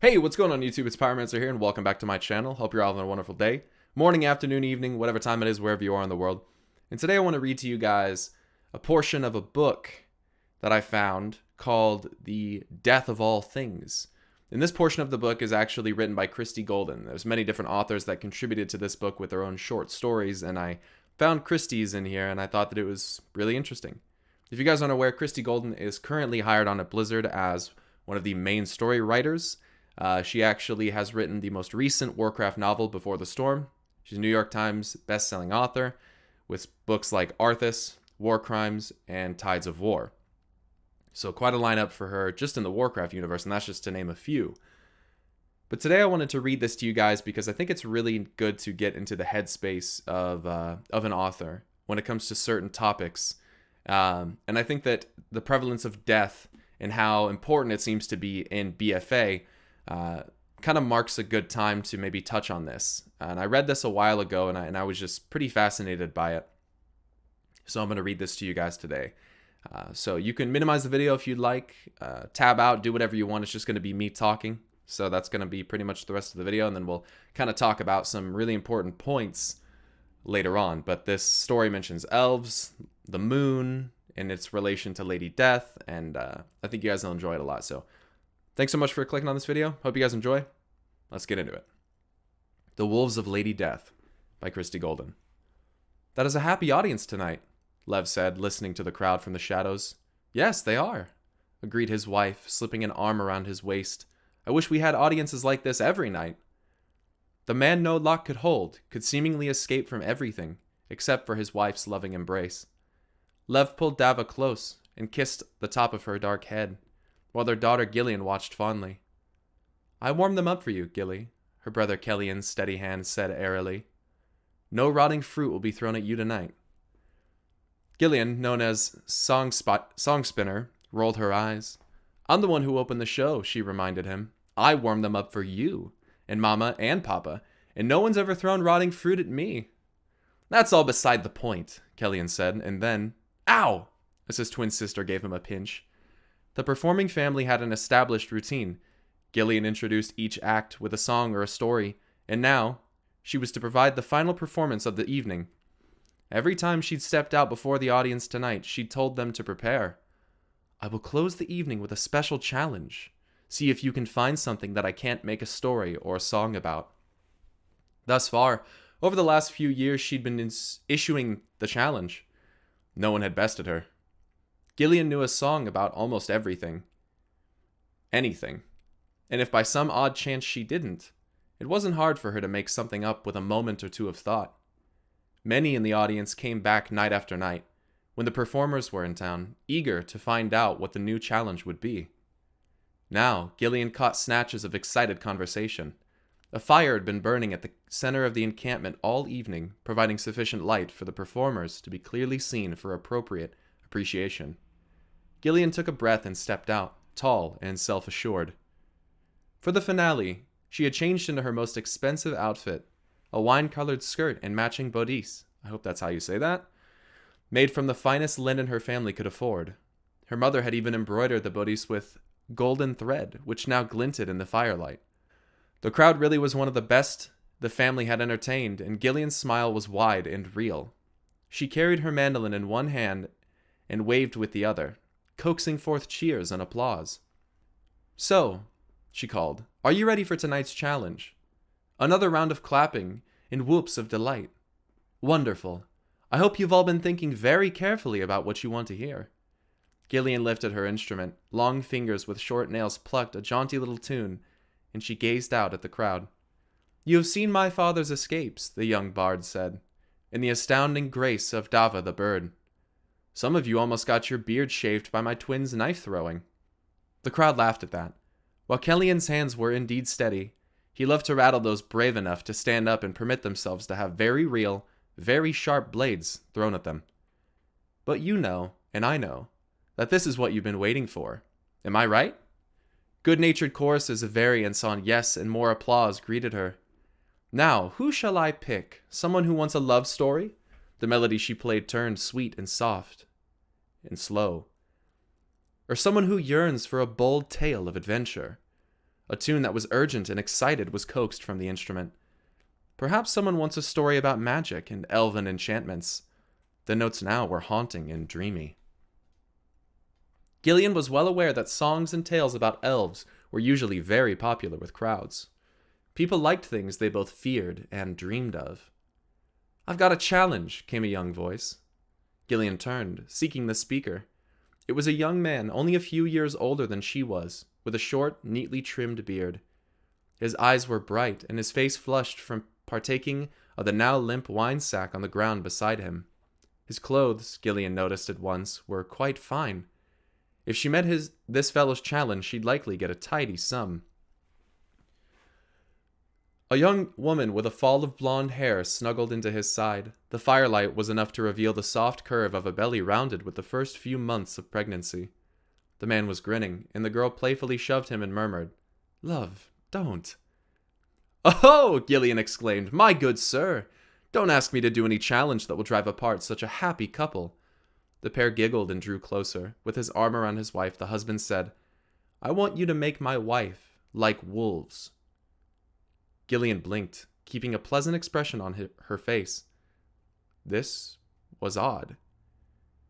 Hey, what's going on YouTube? It's Pyromancer here, and welcome back to my channel. Hope you're all having a wonderful day, morning, afternoon, evening, whatever time it is, wherever you are in the world. And today I want to read to you guys a portion of a book that I found called The Death of All Things. And this portion of the book is actually written by Christie Golden. There's many different authors that contributed to this book with their own short stories, and I found Christie's in here, and I thought that it was really interesting. If you guys aren't aware, Christie Golden is currently hired on at Blizzard as one of the main story writers. She actually has written the most recent Warcraft novel, Before the Storm. She's a New York Times best-selling author with books like Arthas, War Crimes, and Tides of War. So quite a lineup for her just in the Warcraft universe, and that's just to name a few. But today I wanted to read this to you guys because I think it's really good to get into the headspace of an author when it comes to certain topics. And I think that the prevalence of death and how important it seems to be in BFA kind of marks a good time to maybe touch on this. And I read this a while ago, and I was just pretty fascinated by it. So I'm going to read this to you guys today. So you can minimize the video if you'd like, tab out, do whatever you want. It's just going to be me talking. So that's going to be pretty much the rest of the video, and then we'll kind of talk about some really important points later on. But this story mentions elves, the moon, and its relation to Lady Death, and I think you guys will enjoy it a lot. So thanks so much for clicking on this video. Hope you guys enjoy. Let's get into it. The Wolves of Lady Death by Christie Golden. That is a happy audience tonight, Lev said, listening to the crowd from the shadows. Yes, they are, agreed his wife, slipping an arm around his waist. I wish we had audiences like this every night. The man no lock could hold could seemingly escape from everything, except for his wife's loving embrace. Lev pulled Dava close and kissed the top of her dark head, while their daughter Gillian watched fondly. I warmed them up for you, Gilly, her brother Kellyan's steady hand said airily. No rotting fruit will be thrown at you tonight. Gillian, known as Song Spinner, rolled her eyes. I'm the one who opened the show, she reminded him. I warmed them up for you, and Mama and Papa, and no one's ever thrown rotting fruit at me. That's all beside the point, Kellyan said, and then, ow, as his twin sister gave him a pinch. The performing family had an established routine. Gillian introduced each act with a song or a story, and now she was to provide the final performance of the evening. Every time she'd stepped out before the audience tonight, she'd told them to prepare. I will close the evening with a special challenge. See if you can find something that I can't make a story or a song about. Thus far, over the last few years, she'd been issuing the challenge. No one had bested her. Gillian knew a song about almost everything. Anything. And if by some odd chance she didn't, it wasn't hard for her to make something up with a moment or two of thought. Many in the audience came back night after night, when the performers were in town, eager to find out what the new challenge would be. Now, Gillian caught snatches of excited conversation. A fire had been burning at the center of the encampment all evening, providing sufficient light for the performers to be clearly seen for appropriate appreciation. Gillian took a breath and stepped out, tall and self-assured. For the finale, she had changed into her most expensive outfit, a wine-colored skirt and matching bodice, I hope that's how you say that, made from the finest linen her family could afford. Her mother had even embroidered the bodice with golden thread, which now glinted in the firelight. The crowd really was one of the best the family had entertained, and Gillian's smile was wide and real. She carried her mandolin in one hand and waved with the other, coaxing forth cheers and applause. So, she called, are you ready for tonight's challenge? Another round of clapping and whoops of delight. Wonderful. I hope you've all been thinking very carefully about what you want to hear. Gillian lifted her instrument. Long fingers with short nails plucked a jaunty little tune, and she gazed out at the crowd. You have seen my father's escapes, the young bard said, in the astounding grace of Dava the bird. Some of you almost got your beard shaved by my twin's knife throwing. The crowd laughed at that. While Kellyan's hands were indeed steady, he loved to rattle those brave enough to stand up and permit themselves to have very real, very sharp blades thrown at them. But you know, and I know, that this is what you've been waiting for. Am I right? Good-natured choruses of variants on yes and more applause greeted her. Now, who shall I pick? Someone who wants a love story? The melody she played turned sweet and soft and slow. Or someone who yearns for a bold tale of adventure? A tune that was urgent and excited was coaxed from the instrument. Perhaps someone wants a story about magic and elven enchantments. The notes now were haunting and dreamy. Gillian was well aware that songs and tales about elves were usually very popular with crowds. People liked things they both feared and dreamed of. "I've got a challenge," came a young voice. Gillian turned, seeking the speaker. It was a young man, only a few years older than she was, with a short, neatly trimmed beard. His eyes were bright, and his face flushed from partaking of the now limp wine sack on the ground beside him. His clothes, Gillian noticed at once, were quite fine. If she met this fellow's challenge, she'd likely get a tidy sum. A young woman with a fall of blonde hair snuggled into his side. The firelight was enough to reveal the soft curve of a belly rounded with the first few months of pregnancy. The man was grinning, and the girl playfully shoved him and murmured, "Love, don't." "Oh!" Gillian exclaimed. "My good sir! Don't ask me to do any challenge that will drive apart such a happy couple." The pair giggled and drew closer. With his arm around his wife, the husband said, "I want you to make my wife like wolves." Gillian blinked, keeping a pleasant expression on her face. This was odd.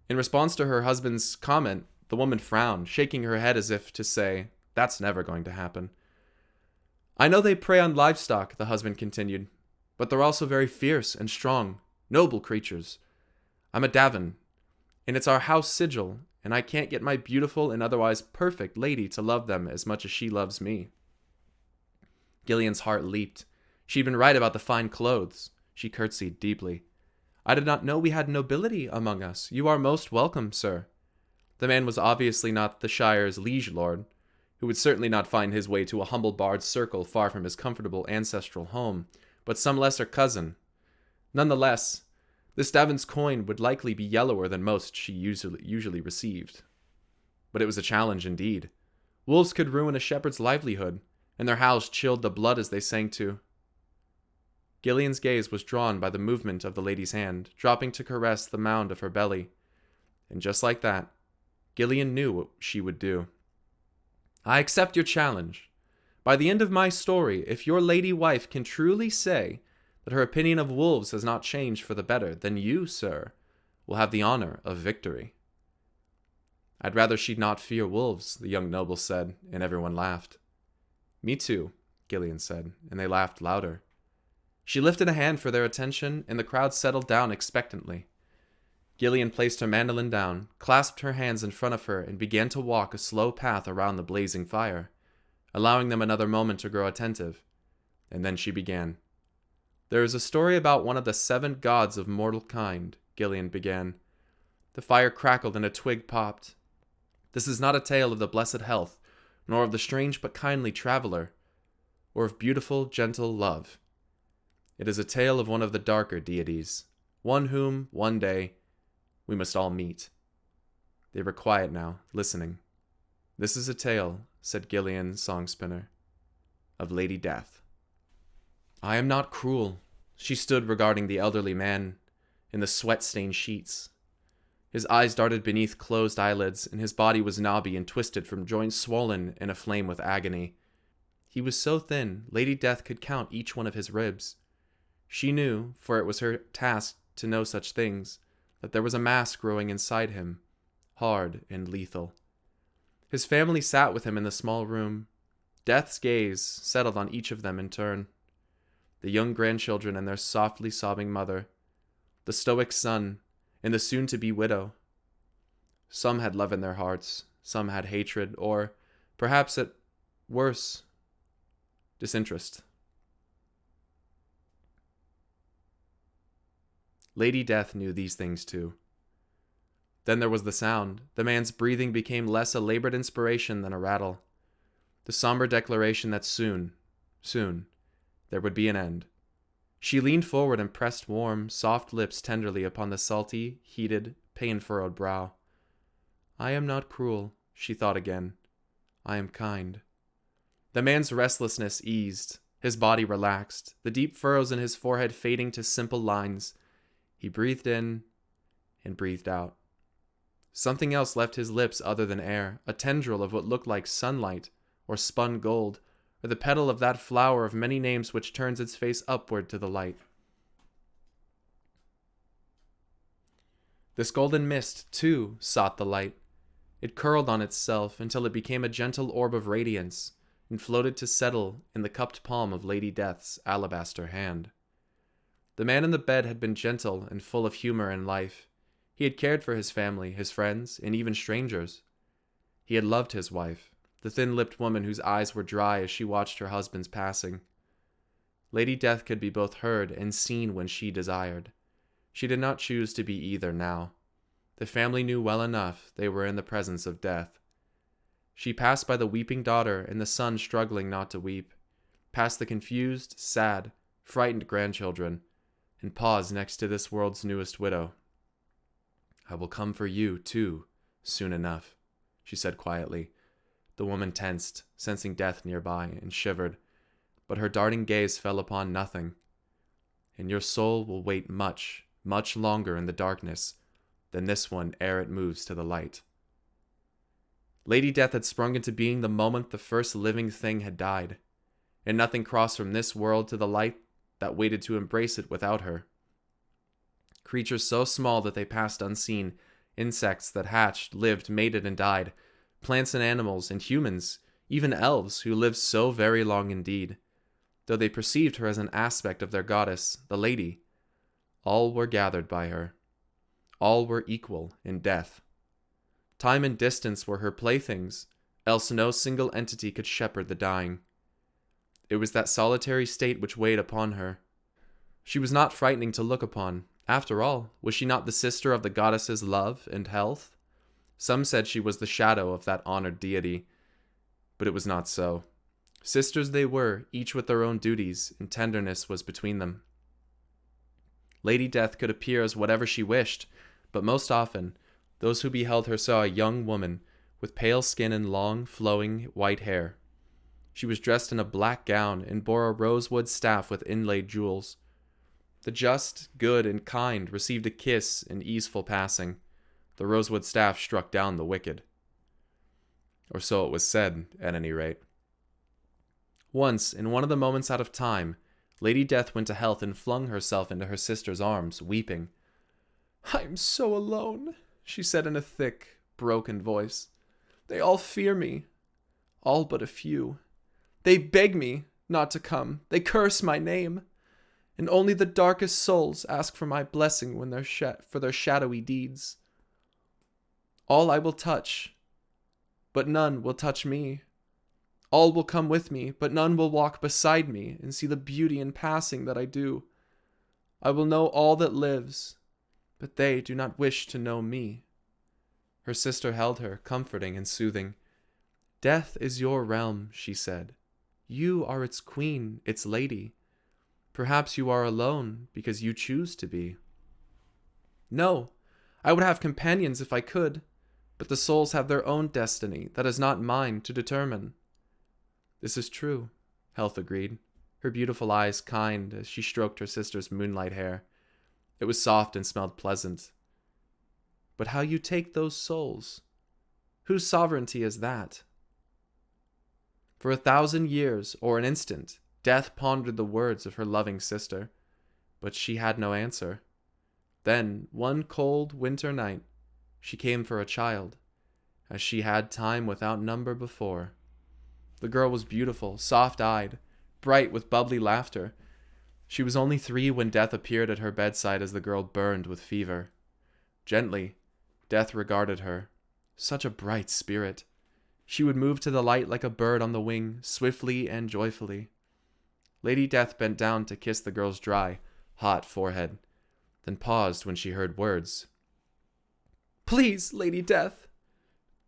In response to her husband's comment, the woman frowned, shaking her head as if to say, "That's never going to happen." "I know they prey on livestock," the husband continued, "but they're also very fierce and strong, noble creatures. I'm a Davin, and it's our house sigil, and I can't get my beautiful and otherwise perfect lady to love them as much as she loves me." Gillian's heart leaped. She'd been right about the fine clothes. She curtsied deeply. "I did not know we had nobility among us. You are most welcome, sir." The man was obviously not the Shire's liege lord, who would certainly not find his way to a humble bard's circle far from his comfortable ancestral home, but some lesser cousin. Nonetheless, this Davin's coin would likely be yellower than most she usually received. But it was a challenge indeed. Wolves could ruin a shepherd's livelihood, and their howls chilled the blood as they sang to. Gillian's gaze was drawn by the movement of the lady's hand, dropping to caress the mound of her belly. And just like that, Gillian knew what she would do. "I accept your challenge. By the end of my story, if your lady wife can truly say that her opinion of wolves has not changed for the better, then you, sir, will have the honor of victory." "I'd rather she'd not fear wolves," the young noble said, and everyone laughed. "Me too," Gillian said, and they laughed louder. She lifted a hand for their attention, and the crowd settled down expectantly. Gillian placed her mandolin down, clasped her hands in front of her, and began to walk a slow path around the blazing fire, allowing them another moment to grow attentive. And then she began. "There is a story about one of the 7 gods of mortal kind," Gillian began. The fire crackled and a twig popped. "This is not a tale of the blessed health, nor of the strange but kindly traveler, or of beautiful, gentle love. It is a tale of one of the darker deities, one whom, one day, we must all meet." They were quiet now, listening. "This is a tale," said Gillian, song spinner, "of Lady Death." "I am not cruel." She stood regarding the elderly man in the sweat-stained sheets. His eyes darted beneath closed eyelids, and his body was knobby and twisted from joints swollen and aflame with agony. He was so thin, Lady Death could count each one of his ribs. She knew, for it was her task to know such things, that there was a mass growing inside him, hard and lethal. His family sat with him in the small room. Death's gaze settled on each of them in turn. The young grandchildren and their softly sobbing mother, the stoic son, and the soon-to-be widow. Some had love in their hearts, some had hatred, or, perhaps at worst, disinterest. Lady Death knew these things too. Then there was the sound. The man's breathing became less a labored inspiration than a rattle. The somber declaration that soon, there would be an end. She leaned forward and pressed warm, soft lips tenderly upon the salty, heated, pain-furrowed brow. "I am not cruel," she thought again. "I am kind." The man's restlessness eased. His body relaxed, the deep furrows in his forehead fading to simple lines. He breathed in and breathed out. Something else left his lips other than air, a tendril of what looked like sunlight or spun gold, or the petal of that flower of many names which turns its face upward to the light. This golden mist, too, sought the light. It curled on itself until it became a gentle orb of radiance and floated to settle in the cupped palm of Lady Death's alabaster hand. The man in the bed had been gentle and full of humor and life. He had cared for his family, his friends, and even strangers. He had loved his wife, the thin-lipped woman whose eyes were dry as she watched her husband's passing. Lady Death could be both heard and seen when she desired. She did not choose to be either now. The family knew well enough they were in the presence of death. She passed by the weeping daughter and the son struggling not to weep, past the confused, sad, frightened grandchildren, and paused next to this world's newest widow. "I will come for you, too, soon enough," she said quietly. The woman tensed, sensing death nearby, and shivered, but her darting gaze fell upon nothing. "And your soul will wait much, much longer in the darkness than this one ere it moves to the light." Lady Death had sprung into being the moment the first living thing had died, and nothing crossed from this world to the light that waited to embrace it without her. Creatures so small that they passed unseen, insects that hatched, lived, mated, and died, plants and animals and humans, even elves who lived so very long indeed, though they perceived her as an aspect of their goddess, the lady, all were gathered by her. All were equal in death. Time and distance were her playthings, else no single entity could shepherd the dying. It was that solitary state which weighed upon her. She was not frightening to look upon. After all, was she not the sister of the goddess's love and health? Some said she was the shadow of that honored deity, but it was not so. Sisters they were, each with their own duties, and tenderness was between them. Lady Death could appear as whatever she wished, but most often, those who beheld her saw a young woman with pale skin and long, flowing white hair. She was dressed in a black gown and bore a rosewood staff with inlaid jewels. The just, good, and kind received a kiss in easeful passing. The rosewood staff struck down the wicked. Or so it was said, at any rate. Once, in one of the moments out of time, Lady Death went to health and flung herself into her sister's arms, weeping. "I am so alone," she said in a thick, broken voice. "They all fear me. All but a few. They beg me not to come. They curse my name. And only the darkest souls ask for my blessing when for their shadowy deeds. All I will touch, but none will touch me. All will come with me, but none will walk beside me and see the beauty in passing that I do. I will know all that lives, but they do not wish to know me." Her sister held her, comforting and soothing. "Death is your realm," she said. "You are its queen, its lady. Perhaps you are alone because you choose to be." "No, I would have companions if I could, but the souls have their own destiny that is not mine to determine." "This is true," Health agreed, her beautiful eyes kind as she stroked her sister's moonlight hair. It was soft and smelled pleasant. "But how you take those souls? Whose sovereignty is that?" For 1,000 years, or an instant, Death pondered the words of her loving sister, but she had no answer. Then, one cold winter night, she came for a child, as she had time without number before. The girl was beautiful, soft-eyed, bright with bubbly laughter. She was only 3 when Death appeared at her bedside as the girl burned with fever. Gently, Death regarded her. Such a bright spirit. She would move to the light like a bird on the wing, swiftly and joyfully. Lady Death bent down to kiss the girl's dry, hot forehead, then paused when she heard words. "Please, Lady Death,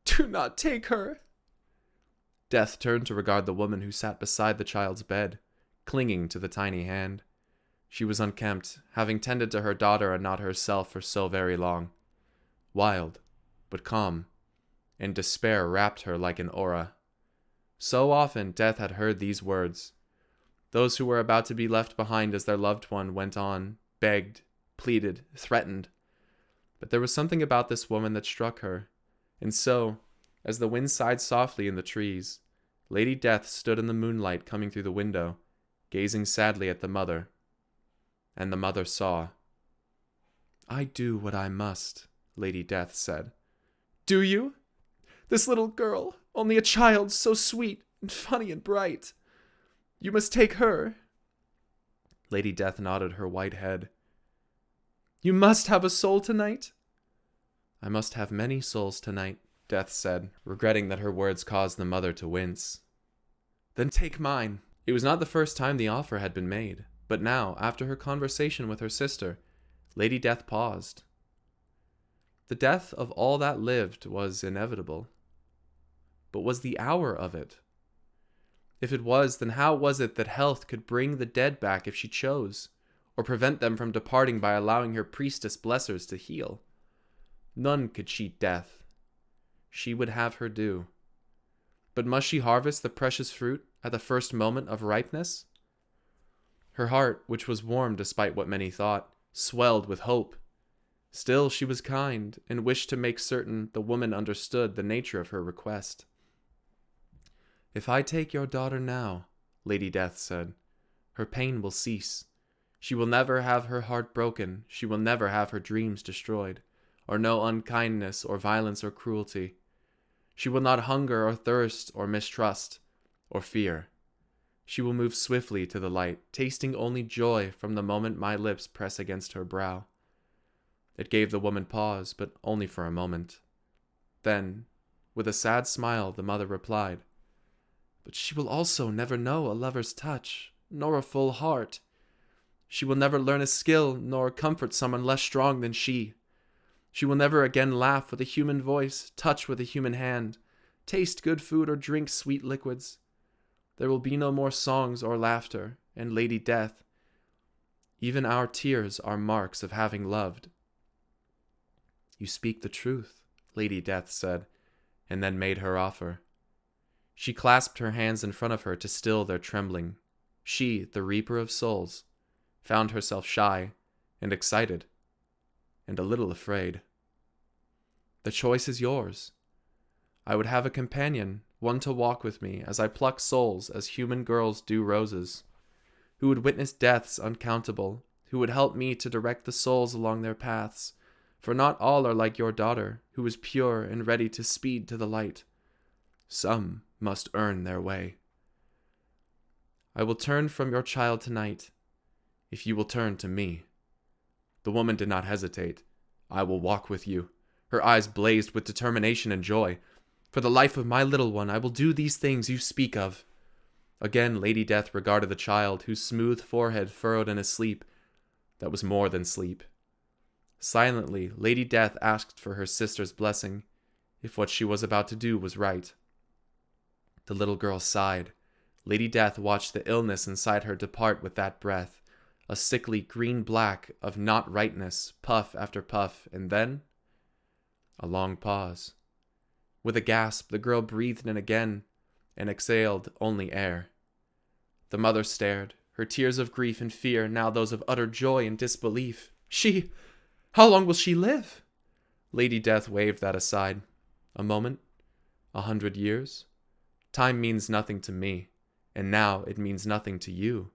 do not take her." Death turned to regard the woman who sat beside the child's bed, clinging to the tiny hand. She was unkempt, having tended to her daughter and not herself for so very long. Wild, but calm, and despair wrapped her like an aura. So often Death had heard these words. Those who were about to be left behind as their loved one went on, begged, pleaded, threatened. But there was something about this woman that struck her, and so, as the wind sighed softly in the trees, Lady Death stood in the moonlight coming through the window, gazing sadly at the mother. And the mother saw. "I do what I must," Lady Death said. "Do you? This little girl, only a child, so sweet and funny and bright. You must take her." Lady Death nodded her white head. "You must have a soul tonight?" "I must have many souls tonight," Death said, regretting that her words caused the mother to wince. "Then take mine." It was not the first time the offer had been made, but now, after her conversation with her sister, Lady Death paused. The death of all that lived was inevitable. But was the hour of it? If it was, then how was it that health could bring the dead back if she chose, or prevent them from departing by allowing her priestess blessers to heal? None could cheat death. She would have her due. But must she harvest the precious fruit at the first moment of ripeness? Her heart, which was warm despite what many thought, swelled with hope. Still she was kind, and wished to make certain the woman understood the nature of her request. "If I take your daughter now," Lady Death said, "her pain will cease. She will never have her heart broken, she will never have her dreams destroyed, or know unkindness or violence or cruelty. She will not hunger or thirst or mistrust or fear. She will move swiftly to the light, tasting only joy from the moment my lips press against her brow." It gave the woman pause, but only for a moment. Then, with a sad smile, the mother replied, "But she will also never know a lover's touch, nor a full heart. She will never learn a skill, nor comfort someone less strong than she. She will never again laugh with a human voice, touch with a human hand, taste good food or drink sweet liquids. There will be no more songs or laughter, and Lady Death, even our tears are marks of having loved." "You speak the truth," Lady Death said, and then made her offer. She clasped her hands in front of her to still their trembling. She, the reaper of souls, found herself shy and excited and a little afraid. "The choice is yours. I would have a companion, one to walk with me as I pluck souls as human girls do roses, who would witness deaths uncountable, who would help me to direct the souls along their paths, for not all are like your daughter, who is pure and ready to speed to the light. Some must earn their way. I will turn from your child tonight, if you will turn to me." The woman did not hesitate. "I will walk with you." Her eyes blazed with determination and joy. "For the life of my little one, I will do these things you speak of." Again Lady Death regarded the child, whose smooth forehead furrowed in a sleep that was more than sleep. Silently, Lady Death asked for her sister's blessing, if what she was about to do was right. The little girl sighed. Lady Death watched the illness inside her depart with that breath, a sickly green-black of not rightness, puff after puff, and then a long pause. With a gasp, the girl breathed in again and exhaled only air. The mother stared, her tears of grief and fear now those of utter joy and disbelief. How long will she live?" Lady Death waved that aside. "A moment, 100 years. Time means nothing to me, and now it means nothing to you.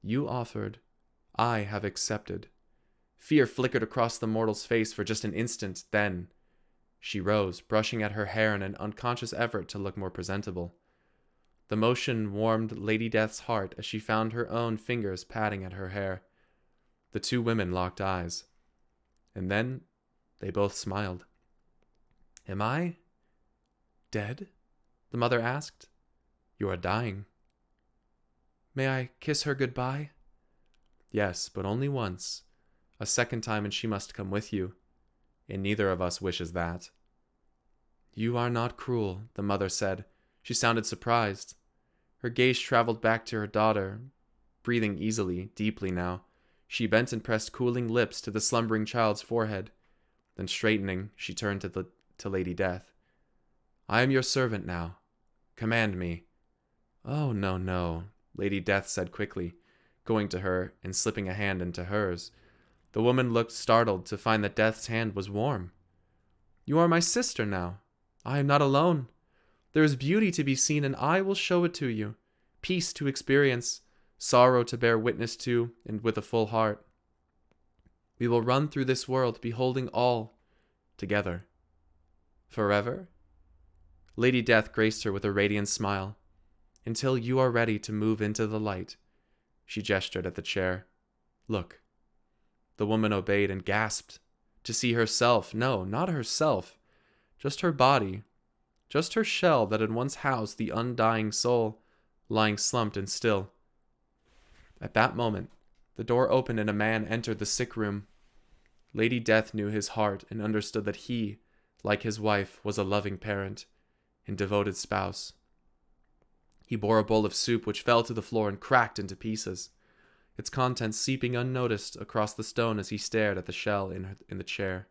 You offered, I have accepted." Fear flickered across the mortal's face for just an instant, then she rose, brushing at her hair in an unconscious effort to look more presentable. The motion warmed Lady Death's heart as she found her own fingers patting at her hair. The two women locked eyes. And then they both smiled. "Am I dead?" the mother asked. "You are dying." "May I kiss her goodbye?" "Yes, but only once. A second time and she must come with you. And neither of us wishes that." "You are not cruel," the mother said. She sounded surprised. Her gaze traveled back to her daughter, breathing easily, deeply now. She bent and pressed cooling lips to the slumbering child's forehead. Then straightening, she turned to Lady Death. "I am your servant now. Command me." "Oh, no, no," Lady Death said quickly, going to her and slipping a hand into hers. The woman looked startled to find that Death's hand was warm. "You are my sister now. I am not alone. There is beauty to be seen, and I will show it to you. Peace to experience, sorrow to bear witness to, and with a full heart. We will run through this world, beholding all together. Forever? Lady Death graced her with a radiant smile. Until you are ready to move into the light. She gestured at the chair. Look. The woman obeyed and gasped to see herself. No, not herself. Just her body. Just her shell that had once housed the undying soul, lying slumped and still. At that moment, the door opened and a man entered the sick room. Lady Death knew his heart and understood that he, like his wife, was a loving parent and devoted spouse. He bore a bowl of soup which fell to the floor and cracked into pieces, its contents seeping unnoticed across the stone as he stared at the shell in the chair.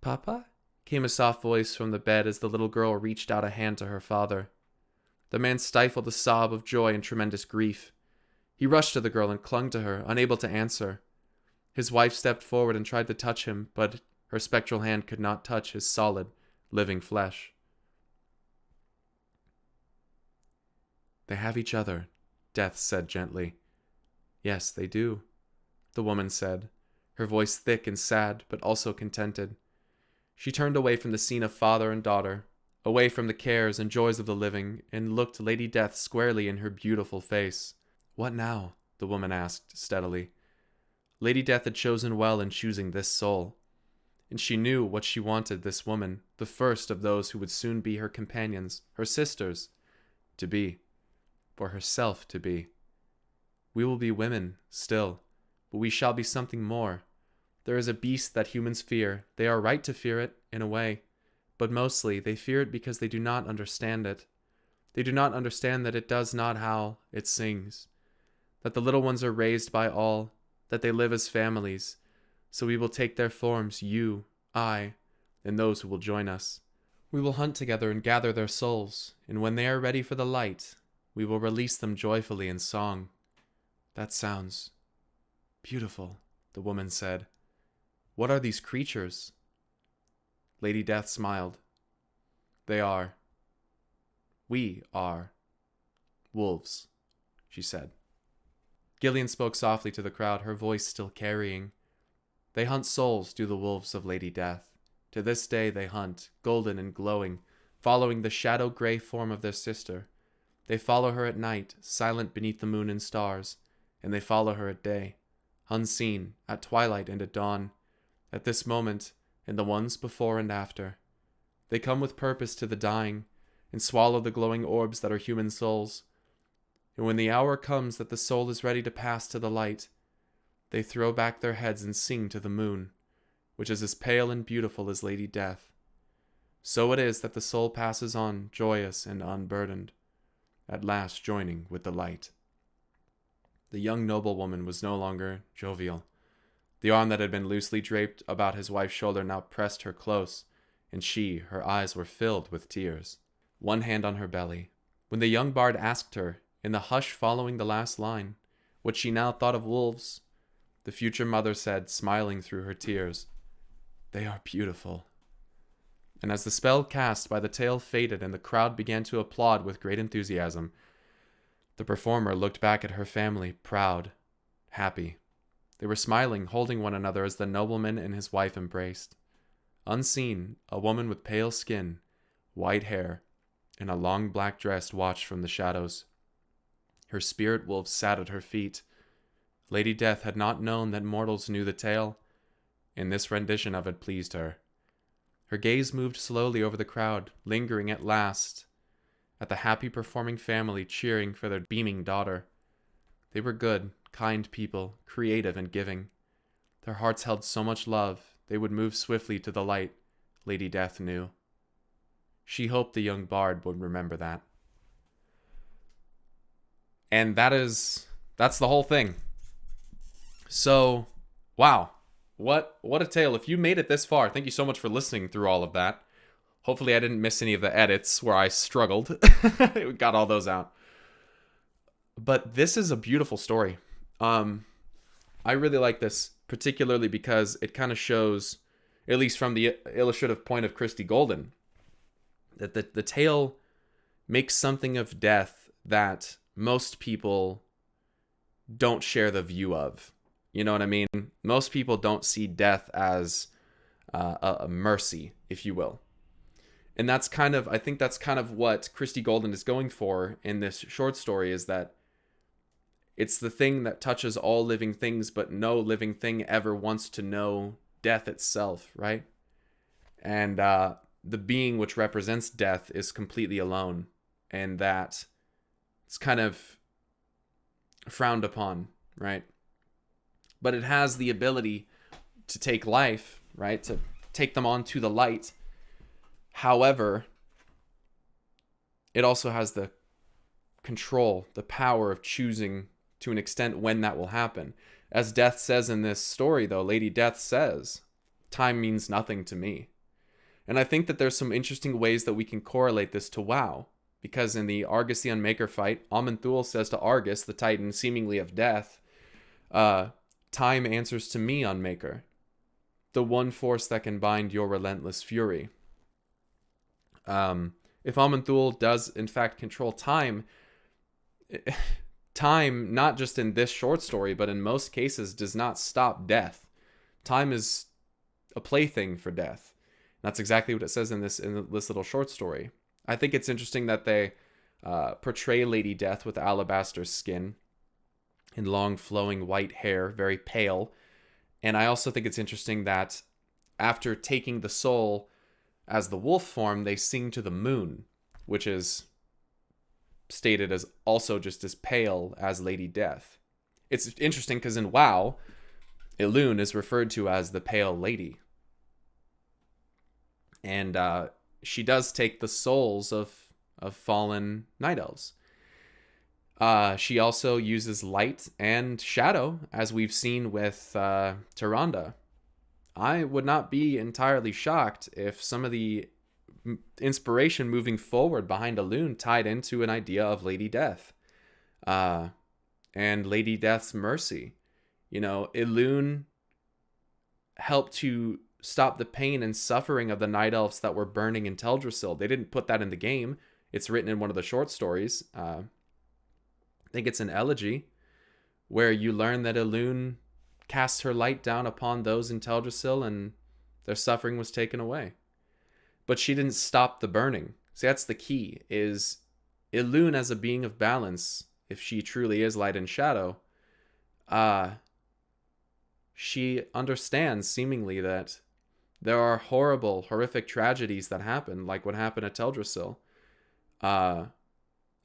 "Papa?" came a soft voice from the bed as the little girl reached out a hand to her father. The man stifled a sob of joy and tremendous grief. He rushed to the girl and clung to her, unable to answer. His wife stepped forward and tried to touch him, but her spectral hand could not touch his solid, living flesh. "They have each other," Death said gently. "Yes, they do," the woman said, her voice thick and sad, but also contented. She turned away from the scene of father and daughter, away from the cares and joys of the living, and looked Lady Death squarely in her beautiful face. "What now?" the woman asked steadily. Lady Death had chosen well in choosing this soul, and she knew what she wanted this woman, the first of those who would soon be her companions, her sisters, to be, for herself to be. We will be women, still, but we shall be something more. There is a beast that humans fear. They are right to fear it, in a way, but mostly they fear it because they do not understand it. They do not understand that it does not howl, it sings, that the little ones are raised by all, that they live as families, so we will take their forms, you, I, and those who will join us. We will hunt together and gather their souls, and when they are ready for the light, we will release them joyfully in song." "That sounds beautiful," the woman said. "What are these creatures?" Lady Death smiled. We are wolves," she said. Gillian spoke softly to the crowd, her voice still carrying. "They hunt souls, do the wolves of Lady Death. To this day they hunt, golden and glowing, following the shadow-gray form of their sister. They follow her at night, silent beneath the moon and stars, and they follow her at day, unseen, at twilight and at dawn, at this moment and the ones before and after. They come with purpose to the dying, and swallow the glowing orbs that are human souls. And when the hour comes that the soul is ready to pass to the light, they throw back their heads and sing to the moon, which is as pale and beautiful as Lady Death. So it is that the soul passes on, joyous and unburdened, at last joining with the light." The young noblewoman was no longer jovial. The arm that had been loosely draped about his wife's shoulder now pressed her close, and her eyes were filled with tears. One hand on her belly. When the young bard asked her, in the hush following the last line, what she now thought of wolves, the future mother said, smiling through her tears, "They are beautiful." And as the spell cast by the tale faded and the crowd began to applaud with great enthusiasm, the performer looked back at her family, proud, happy. They were smiling, holding one another as the nobleman and his wife embraced. Unseen, a woman with pale skin, white hair, and a long black dress watched from the shadows. Her spirit wolves sat at her feet. Lady Death had not known that mortals knew the tale, and this rendition of it pleased her. Her gaze moved slowly over the crowd, lingering at last at the happy performing family cheering for their beaming daughter. They were good, kind people, creative and giving. Their hearts held so much love, they would move swiftly to the light, Lady Death knew. She hoped the young bard would remember that. And that's the whole thing. So, wow. What a tale. If you made it this far, thank you so much for listening through all of that. Hopefully I didn't miss any of the edits where I struggled. We got all those out. But this is a beautiful story. I really like this, particularly because it kind of shows, at least from the illustrative point of Christie Golden, that the tale makes something of death that most people don't share the view of. You know what I mean? Most people don't see death as a mercy, if you will. And I think that's kind of what Christie Golden is going for in this short story, is that it's the thing that touches all living things, but no living thing ever wants to know death itself, right? And the being which represents death is completely alone, and that it's kind of frowned upon, right? But it has the ability to take life, right? To take them onto the light. However, it also has the control, the power of choosing to an extent when that will happen. As Death says in this story, though, Lady Death says, time means nothing to me. And I think that there's some interesting ways that we can correlate this to WoW. Because in the Argus the Unmaker fight, aman'thul says to Argus, the titan seemingly of death, time answers to me, Unmaker, the one force that can bind your relentless fury. If aman'thul does in fact control time, time, not just in this short story, but in most cases, does not stop death. Time is a plaything for death. That's exactly what it says in this little short story. I think it's interesting that they portray Lady Death with alabaster skin and long flowing white hair, very pale. And I also think it's interesting that after taking the soul as the wolf form, they sing to the moon, which is stated as also just as pale as Lady Death. It's interesting because in WoW, Elune is referred to as the Pale Lady. And she does take the souls of fallen night elves. She also uses light and shadow, as we've seen with Tyrande. I would not be entirely shocked if some of the inspiration moving forward behind Elune tied into an idea of Lady Death. And Lady Death's mercy. You know, Elune helped to stop the pain and suffering of the night elves that were burning in Teldrassil. They didn't put that in the game. It's written in one of the short stories. I think it's an elegy where you learn that Elune cast her light down upon those in Teldrassil and their suffering was taken away. But she didn't stop the burning. See, that's the key, is Elune as a being of balance, if she truly is light and shadow, she understands seemingly that there are horrible, horrific tragedies that happen, like what happened at Teldrassil. And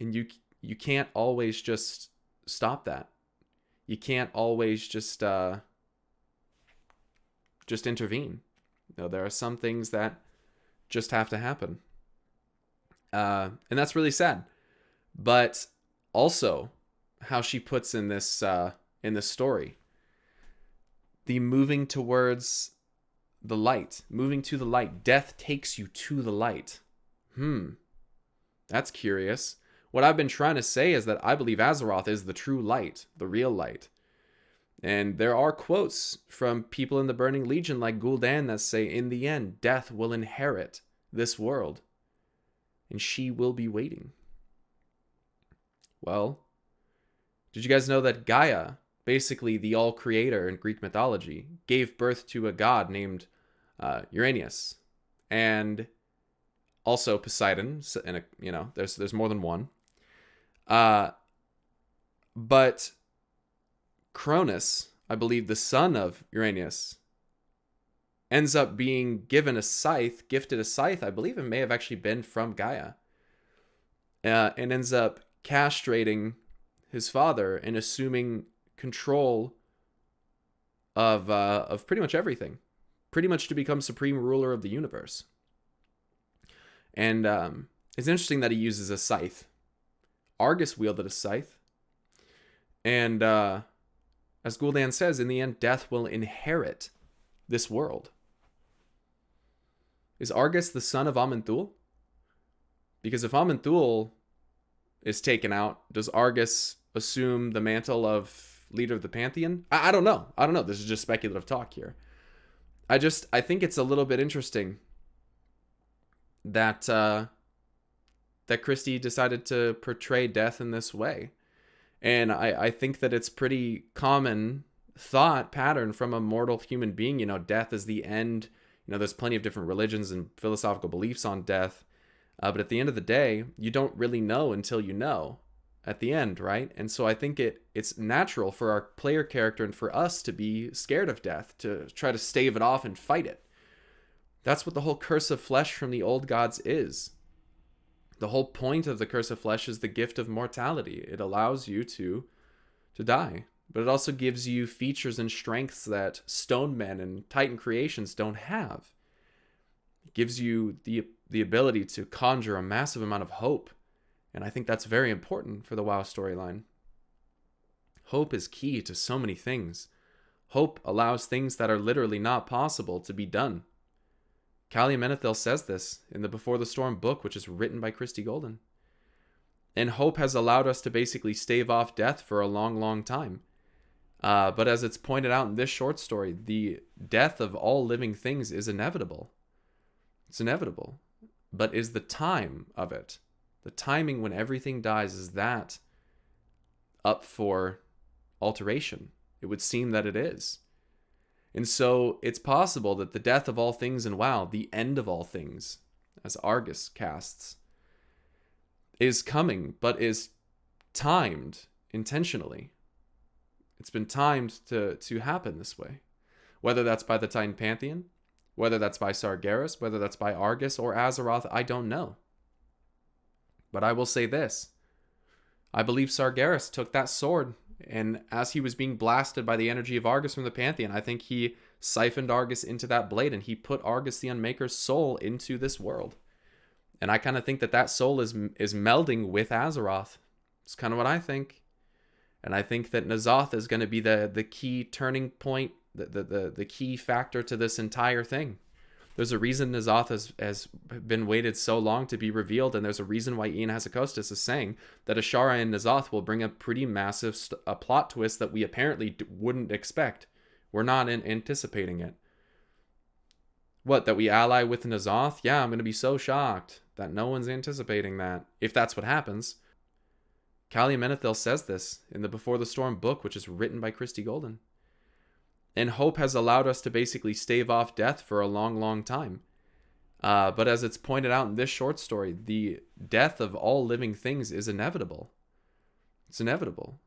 you can't always just stop that. You can't always just intervene. You know, there are some things that just have to happen. And that's really sad. But also how she puts in this story, the moving towards the light, moving to the light. Death takes you to the light. That's curious. What I've been trying to say is that I believe Azeroth is the true light, the real light. And there are quotes from people in the Burning Legion like Gul'dan that say, in the end, death will inherit this world. And she will be waiting. Well, did you guys know that Gaia, basically the all-creator in Greek mythology, gave birth to a god named Uranius, and also Poseidon, and there's more than one. But Cronus, I believe the son of Uranius, ends up being gifted a scythe. I believe it may have actually been from Gaia, and ends up castrating his father and assuming control of pretty much everything, pretty much to become supreme ruler of the universe. And it's interesting that he uses a scythe. Argus wielded a scythe, and as Gul'dan says, in the end, death will inherit this world. Is Argus the son of aman'thul? Because if aman'thul is taken out, does Argus assume the mantle of leader of the Pantheon? I don't know. This is just speculative talk here. I think it's a little bit interesting that that Christie decided to portray death in this way. And I think that it's pretty common thought pattern from a mortal human being. Death is the end. There's plenty of different religions and philosophical beliefs on death. But at the end of the day, you don't really know until you know at the end, right? And so I think it's natural for our player character and for us to be scared of death, to try to stave it off and fight it. That's what the whole curse of flesh from the old gods is. The whole point of the curse of flesh is the gift of mortality. It allows you to die, but it also gives you features and strengths that stone men and titan creations don't have. It gives you the ability to conjure a massive amount of hope, and I think that's very important for the WoW storyline. Hope is key to so many things. Hope allows things that are literally not possible to be done. aman'thul says this in the Before the Storm book, which is written by Christie Golden. And hope has allowed us to basically stave off death for a long, long time. But as it's pointed out in this short story, the death of all living things is inevitable. It's inevitable. But is the time of it, the timing when everything dies, is that up for alteration? It would seem that it is. And so it's possible that the death of all things in WoW, the end of all things, as Argus casts, is coming, but is timed intentionally. It's been timed to happen this way. Whether that's by the Titan Pantheon, whether that's by Sargeras, whether that's by Argus or Azeroth, I don't know. But I will say this. I believe Sargeras took that sword, and as he was being blasted by the energy of Argus from the Pantheon, I think he siphoned Argus into that blade, and he put Argus the Unmaker's soul into this world. And I kind of think that soul is melding with Azeroth. It's kind of what I think. And I think that N'Zoth is going to be the key turning point, the key factor to this entire thing. There's a reason N'Zoth has been waited so long to be revealed, and there's a reason why Ian Hazzikostas is saying that Ashara and N'Zoth will bring a pretty massive a plot twist that we apparently wouldn't expect. We're not anticipating it. What, that we ally with N'Zoth? Yeah, I'm going to be so shocked that no one's anticipating that, if that's what happens. aman'thul says this in the Before the Storm book, which is written by Christie Golden. And hope has allowed us to basically stave off death for a long, long time. But as it's pointed out in this short story, the death of all living things is inevitable. It's inevitable.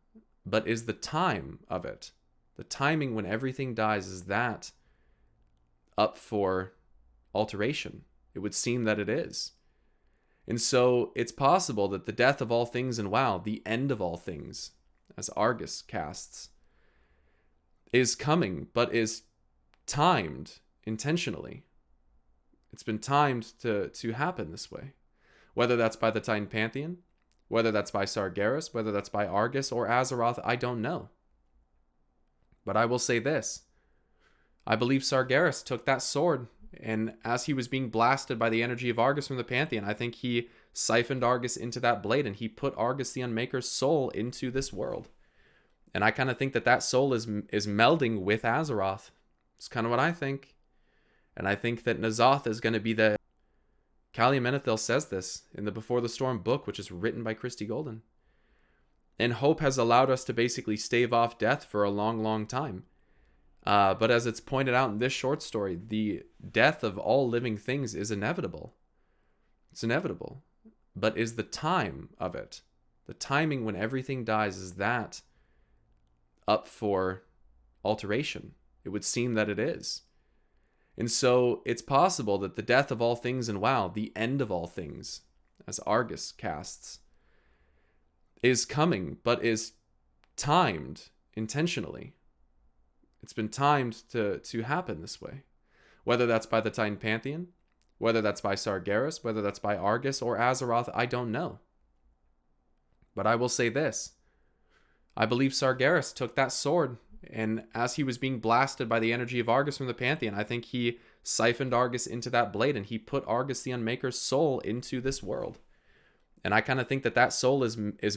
But is the time of it, the timing when everything dies, is that up for alteration? It would seem that it is. And so it's possible that the death of all things in WoW, the end of all things, as Argus casts, is coming, but is timed intentionally. It's been timed to happen this way. Whether that's by the Titan Pantheon, whether that's by Sargeras, whether that's by Argus or Azeroth, I don't know. But I will say this. I believe Sargeras took that sword, and as he was being blasted by the energy of Argus from the Pantheon, I think he siphoned Argus into that blade, and he put Argus the Unmaker's soul into this world. And I kind of think that soul is melding with Azeroth. It's kind of what I think. And I think that N'Zoth is going to be the... aman'thul says this in the Before the Storm book, which is written by Christie Golden. And hope has allowed us to basically stave off death for a long, long time. But as it's pointed out in this short story, the death of all living things is inevitable. It's inevitable. But is the time of it, the timing when everything dies, is that up for alteration? It would seem that it is. And so it's possible that the death of all things in WoW, the end of all things, as Argus casts, is coming, but is timed intentionally. It's been timed to happen this way. Whether that's by the Titan Pantheon, whether that's by Sargeras, whether that's by Argus or Azeroth, I don't know. But I will say this. I believe Sargeras took that sword, and as he was being blasted by the energy of Argus from the Pantheon, I think he siphoned Argus into that blade, and he put Argus the Unmaker's soul into this world. And I kind of think that soul is